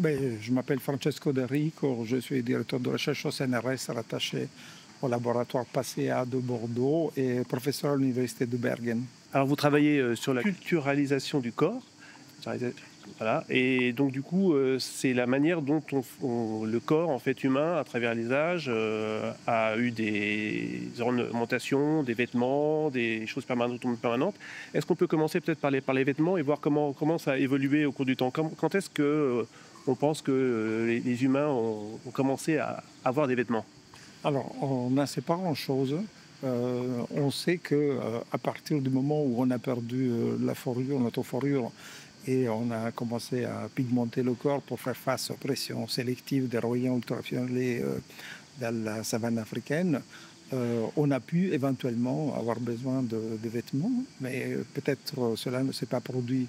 Je m'appelle Francesco De Rico, je suis directeur de recherche au CNRS rattaché au laboratoire PACEA de Bordeaux et professeur à l'université de Bergen. Alors vous travaillez sur la culturalisation du corps, voilà, et donc du coup c'est la manière dont le corps en fait humain à travers les âges a eu des ornementations, des vêtements, des choses permanentes. Est-ce qu'on peut commencer peut-être par les vêtements et voir comment ça a évolué au cours du temps? Quand est-ce que on pense que les humains ont commencé à avoir des vêtements? Alors, on ne sait pas grand-chose. On sait qu'à partir du moment où on a perdu la fourrure, notre fourrure, et on a commencé à pigmenter le corps pour faire face aux pressions sélectives des rayons ultraviolets dans la savane africaine, on a pu éventuellement avoir besoin de vêtements, mais peut-être cela ne s'est pas produit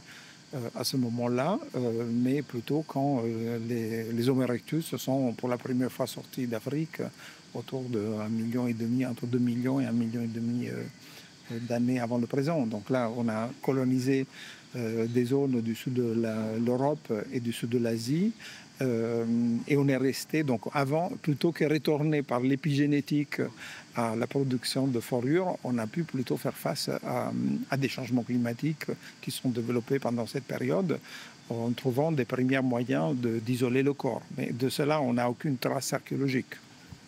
à ce moment-là, mais plutôt quand les Homo erectus sont pour la première fois sortis d'Afrique autour de 1,5 million, entre 2 millions et 1,5 million d'années avant le présent. Donc là, on a colonisé des zones du sud de l'Europe et du sud de l'Asie. Et on est resté, donc avant, plutôt que retourner par l'épigénétique à la production de fourrure, on a pu plutôt faire face à des changements climatiques qui sont développés pendant cette période en trouvant des premiers moyens d'isoler le corps. Mais de cela, on n'a aucune trace archéologique.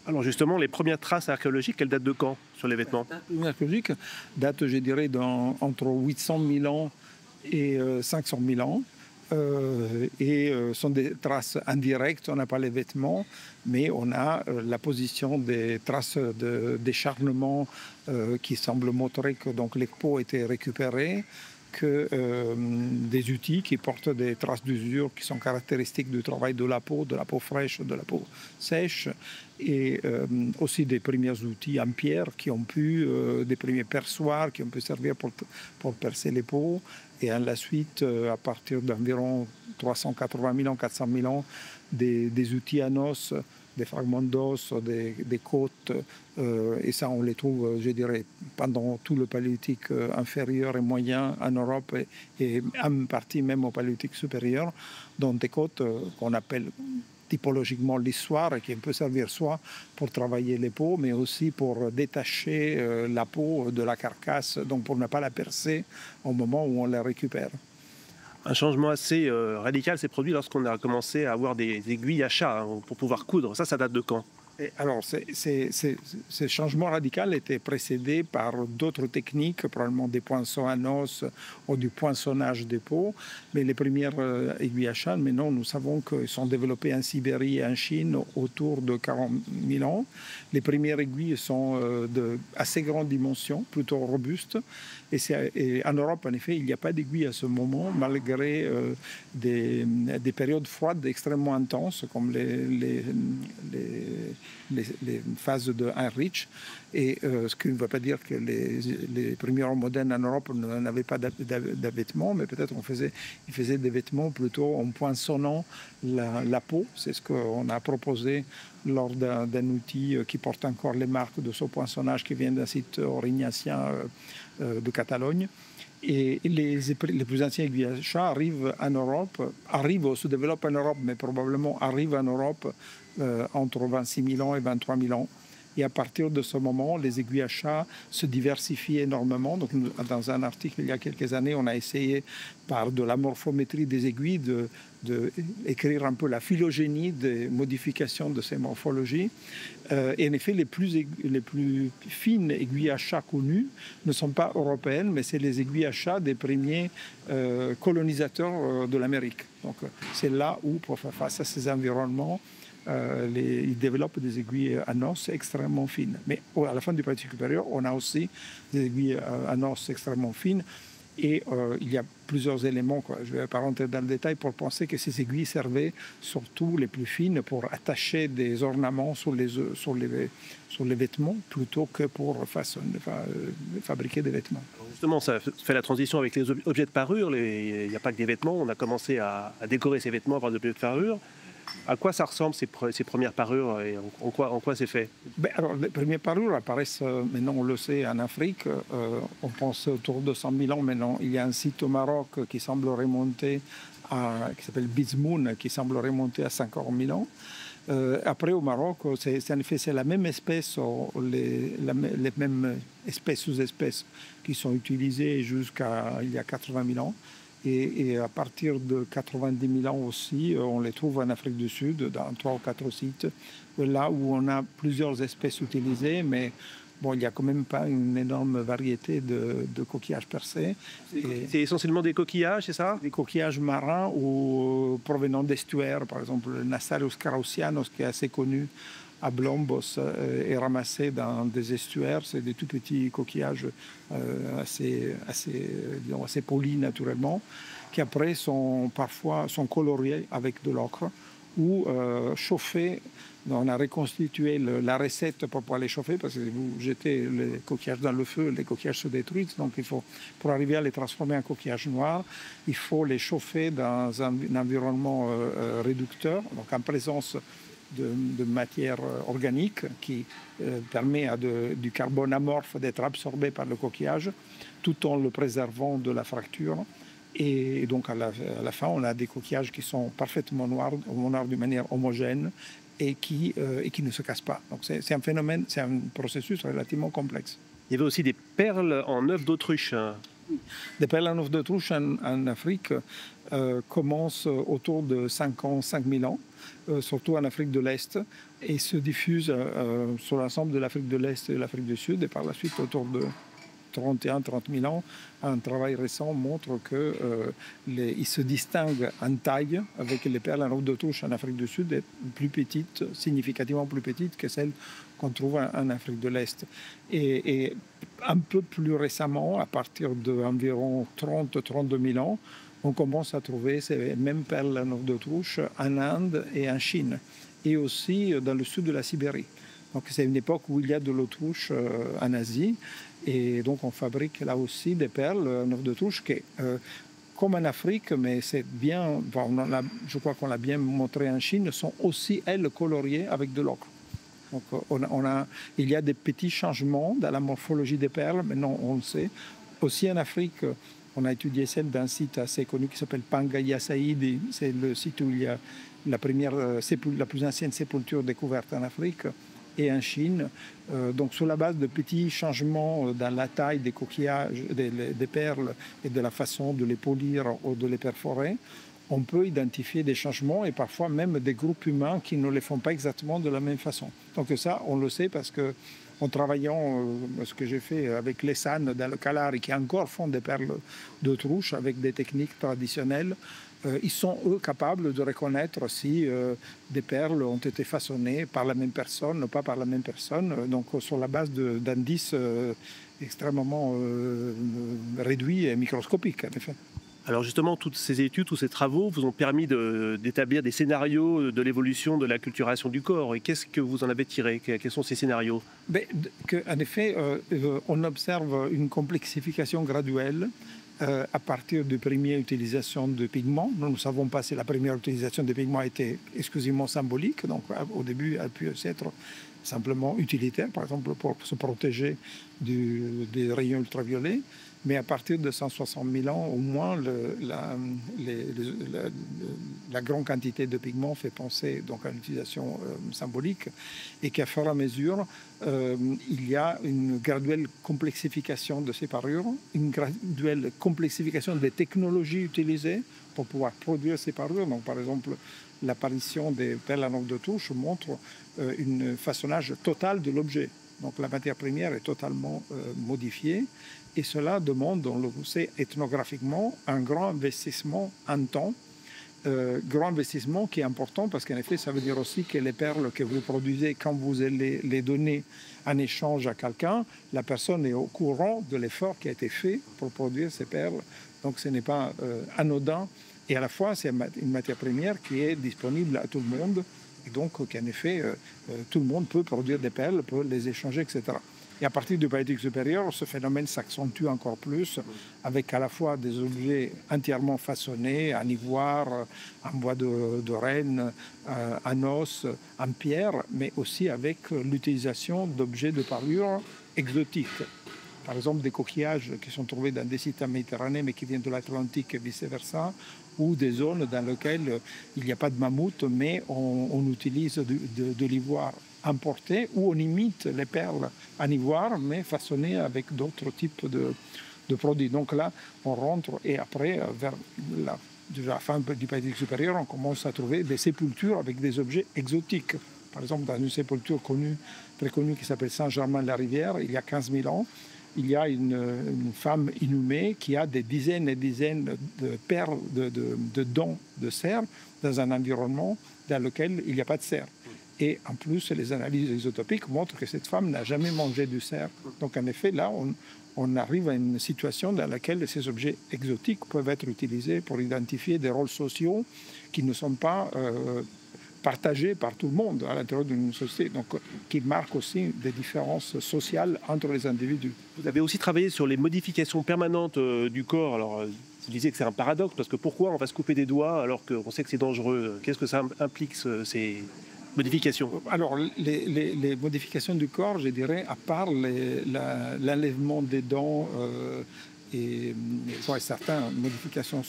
Alors justement, les premières traces archéologiques, elles datent de quand sur les vêtements? Les premières archéologiques datent, je dirais, entre 800 000 ans et 500 000 ans. Sont des traces indirectes, on n'a pas les vêtements, mais on a la position des traces d'écharnement qui semblent montrer que donc, les peaux étaient récupérées, que des outils qui portent des traces d'usure qui sont caractéristiques du travail de la peau fraîche, de la peau sèche, et aussi des premiers outils en pierre qui ont pu, des premiers perçoirs qui ont pu servir pour percer les peaux. Et à la suite, à partir d'environ 380 000 ans, 400 000 ans, des outils en os, des fragments d'os, des côtes, et ça on les trouve, je dirais, pendant tout le paléolithique inférieur et moyen en Europe et en partie même au paléolithique supérieur, dans des côtes qu'on appelle typologiquement l'histoire, qui peut servir soit pour travailler les peaux, mais aussi pour détacher la peau de la carcasse, donc pour ne pas la percer au moment où on la récupère. Un changement assez radical s'est produit lorsqu'on a commencé à avoir des aiguilles à chat pour pouvoir coudre. Ça date de quand? Et alors, ce changement radical était précédé par d'autres techniques, probablement des poinçons à os ou du poinçonnage des peaux. Mais les premières aiguilles à chat, maintenant, nous savons qu'elles sont développées en Sibérie et en Chine autour de 40 000 ans. Les premières aiguilles sont de assez grande dimension, plutôt robustes. Et en Europe, en effet, il n'y a pas d'aiguilles à ce moment, malgré des périodes froides extrêmement intenses, comme les phases de Heinrich, et ce qui ne veut pas dire que les premiers hommes modernes en Europe n'avaient pas de vêtements, mais peut-être ils faisaient des vêtements plutôt en poinçonnant la peau. C'est ce qu'on a proposé lors d'un outil qui porte encore les marques de ce poinçonnage qui vient d'un site aurignacien de Catalogne. Et les plus anciens aiguilles à chat arrivent se développent en Europe, mais probablement arrivent en Europe entre 26 000 ans et 23 000 ans. Et à partir de ce moment, les aiguilles à chat se diversifient énormément. Donc, dans un article il y a quelques années, on a essayé par de la morphométrie des aiguilles d'écrire un peu la phylogénie des modifications de ces morphologies. Et en effet, les plus fines aiguilles à chat connues ne sont pas européennes, mais c'est les aiguilles à chat des premiers colonisateurs de l'Amérique. Donc, c'est là où, pour faire face à ces environnements, ils développent des aiguilles en os extrêmement fines. Mais à la fin du Paléolithique supérieur, on a aussi des aiguilles en os extrêmement fines. Et il y a plusieurs éléments, je ne vais pas rentrer dans le détail, pour penser que ces aiguilles servaient, surtout les plus fines, pour attacher des ornements sur les vêtements, plutôt que pour fabriquer des vêtements. Justement, ça fait la transition avec les objets de parure. Il n'y a pas que des vêtements. On a commencé à décorer ces vêtements par des objets de parure. À quoi ça ressemble ces premières parures et en quoi c'est fait? Alors, les premières parures apparaissent, maintenant on le sait, en Afrique. On pense autour de 100 000 ans maintenant. Il y a un site au Maroc qui semble remonter qui s'appelle Bizmoun, qui semble remonter à 50 000 ans. Après, au Maroc, en effet, c'est la même espèce, les mêmes espèces, sous-espèces qui sont utilisées jusqu'à il y a 80 000 ans. Et à partir de 90 000 ans aussi, on les trouve en Afrique du Sud, dans 3 ou 4 sites, là où on a plusieurs espèces utilisées, mais bon, il n'y a quand même pas une énorme variété de coquillages percés. C'est essentiellement des coquillages, c'est ça? Des coquillages marins ou provenant d'estuaires, par exemple le Nassarius carausianus, qui est assez connu à Blombos, est ramassé dans des estuaires. C'est des tout petits coquillages assez polis naturellement, qui après parfois sont coloriés avec de l'ocre ou chauffés. On a reconstitué la recette pour pouvoir les chauffer, parce que si vous jetez les coquillages dans le feu, les coquillages se détruisent. Donc pour arriver à les transformer en coquillages noirs, il faut les chauffer dans un environnement réducteur, donc en présence de matière organique qui permet du carbone amorphe d'être absorbé par le coquillage, tout en le préservant de la fracture. Et donc à la fin, on a des coquillages qui sont parfaitement noirs d'une manière homogène et qui ne se cassent pas. Donc c'est un phénomène, c'est un processus relativement complexe. Il y avait aussi des perles en œufs d'autruche. Les perles en œufs d'autruche en Afrique commencent autour de 5 000 ans, surtout en Afrique de l'Est, et se diffusent sur l'ensemble de l'Afrique de l'Est et de l'Afrique du Sud, et par la suite autour de 30 000 ans. Un travail récent montre qu'ils se distinguent en taille, avec les perles en œufs d'autruche en Afrique du Sud est plus petite, significativement plus petite que celles qu'on trouve en Afrique de l'Est. Et un peu plus récemment, à partir d'environ 30-32 000 ans, on commence à trouver ces mêmes perles en œufs d'autruche en Inde et en Chine, et aussi dans le sud de la Sibérie. Donc c'est une époque où il y a de l'autruche en Asie, et donc on fabrique là aussi des perles en œufs d'autruche qui, comme en Afrique, mais c'est bien, je crois qu'on l'a bien montré en Chine, sont aussi, elles, coloriées avec de l'ocre. Donc il y a des petits changements dans la morphologie des perles, maintenant on le sait. Aussi en Afrique, on a étudié celle d'un site assez connu qui s'appelle Pangaea Saïd. C'est le site où il y a la plus ancienne sépulture découverte en Afrique, et en Chine. Donc sur la base de petits changements dans la taille des coquillages, des perles, et de la façon de les polir ou de les perforer, on peut identifier des changements, et parfois même des groupes humains qui ne les font pas exactement de la même façon. Donc ça, on le sait parce que en travaillant, ce que j'ai fait avec les San dans le Kalahari, qui encore font des perles d'autruche avec des techniques traditionnelles, ils sont, eux, capables de reconnaître si des perles ont été façonnées par la même personne ou pas par la même personne, donc sur la base d'indices extrêmement réduits et microscopiques, en effet. Alors justement, toutes ces études, tous ces travaux vous ont permis d'établir des scénarios de l'évolution de la culturation du corps. Et qu'est-ce que vous en avez tiré? Quels sont ces scénarios? En effet, on observe une complexification graduelle à partir de première utilisation de pigments. Nous ne savons pas si la première utilisation de pigments était exclusivement symbolique. Donc au début, elle a pu être simplement utilitaire, par exemple pour se protéger des rayons ultraviolets. Mais à partir de 160 000 ans, au moins, la grande quantité de pigments fait penser donc, à une utilisation symbolique, et qu'à fur et à mesure, il y a une graduelle complexification de ces parures, une graduelle complexification des technologies utilisées pour pouvoir produire ces parures. Donc, par exemple, l'apparition des perles en œufs d'autruche montre un façonnage total de l'objet. Donc la matière première est totalement modifiée, et cela demande, on le sait ethnographiquement, un grand investissement en temps, grand investissement qui est important parce qu'en effet, ça veut dire aussi que les perles que vous produisez, quand vous allez les donner en échange à quelqu'un, la personne est au courant de l'effort qui a été fait pour produire ces perles. Donc ce n'est pas anodin, et à la fois c'est une matière première qui est disponible à tout le monde, et donc qu'en effet, tout le monde peut produire des perles, peut les échanger, etc. Et à partir du paléolithique supérieur, ce phénomène s'accentue encore plus, avec à la fois des objets entièrement façonnés, en ivoire, en bois de renne, en os, en pierre, mais aussi avec l'utilisation d'objets de parure exotiques. Par exemple, des coquillages qui sont trouvés dans des sites méditerranéens, mais qui viennent de l'Atlantique et vice-versa, ou des zones dans lesquelles il n'y a pas de mammouth, mais on utilise de l'ivoire importé, ou on imite les perles en ivoire, mais façonnées avec d'autres types de produits. Donc là, on rentre, et après, vers la fin du Paléolithique supérieur, on commence à trouver des sépultures avec des objets exotiques. Par exemple, dans une sépulture très connue qui s'appelle Saint-Germain-la-Rivière, il y a 15 000 ans, il y a une femme inhumée qui a des dizaines et dizaines de perles, de dents de cerf dans un environnement dans lequel il n'y a pas de cerf. Et en plus, les analyses isotopiques montrent que cette femme n'a jamais mangé du cerf. Donc en effet, là, on arrive à une situation dans laquelle ces objets exotiques peuvent être utilisés pour identifier des rôles sociaux qui ne sont pas partagés par tout le monde à l'intérieur d'une société, donc qui marque aussi des différences sociales entre les individus. Vous avez aussi travaillé sur les modifications permanentes du corps. Alors, vous disiez que c'est un paradoxe, parce que pourquoi on va se couper des doigts alors qu'on sait que c'est dangereux? Qu'est-ce que ça implique, ces modifications? Alors, les modifications du corps, je dirais, à part l'enlèvement des dents et certaines modifications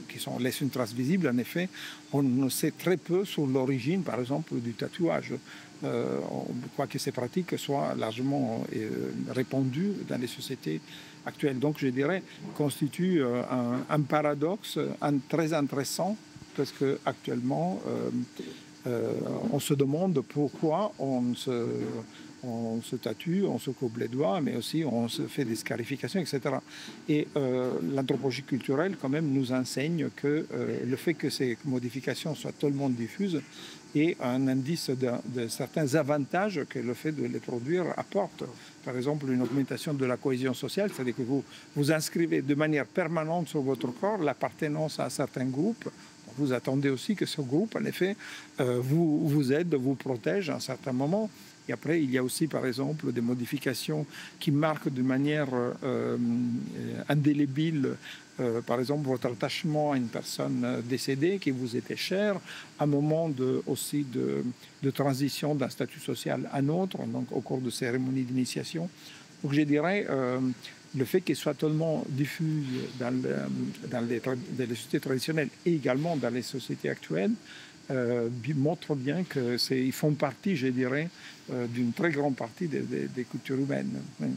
qui laissent une trace visible, en effet, on ne sait très peu sur l'origine, par exemple, du tatouage. On croit que ces pratiques soient largement répandues dans les sociétés actuelles. Donc, je dirais, constitue un paradoxe très intéressant, parce qu'actuellement, on se demande pourquoi on se tatue, on se coupe les doigts, mais aussi on se fait des scarifications, etc. Et l'anthropologie culturelle, quand même, nous enseigne que le fait que ces modifications soient tellement diffuses est un indice de certains avantages que le fait de les produire apporte. Par exemple, une augmentation de la cohésion sociale, c'est-à-dire que vous inscrivez de manière permanente sur votre corps l'appartenance à un certain groupe. Vous attendez aussi que ce groupe, en effet, vous aide, vous protège à un certain moment. Et après, il y a aussi, par exemple, des modifications qui marquent de manière indélébile, par exemple, votre attachement à une personne décédée qui vous était chère, un moment aussi de transition d'un statut social à un autre, donc au cours de cérémonies d'initiation. Donc je dirais, le fait qu'elle soit tellement diffuse dans les sociétés traditionnelles et également dans les sociétés actuelles montre bien qu'ils font partie, je dirais, d'une très grande partie des cultures humaines. Oui.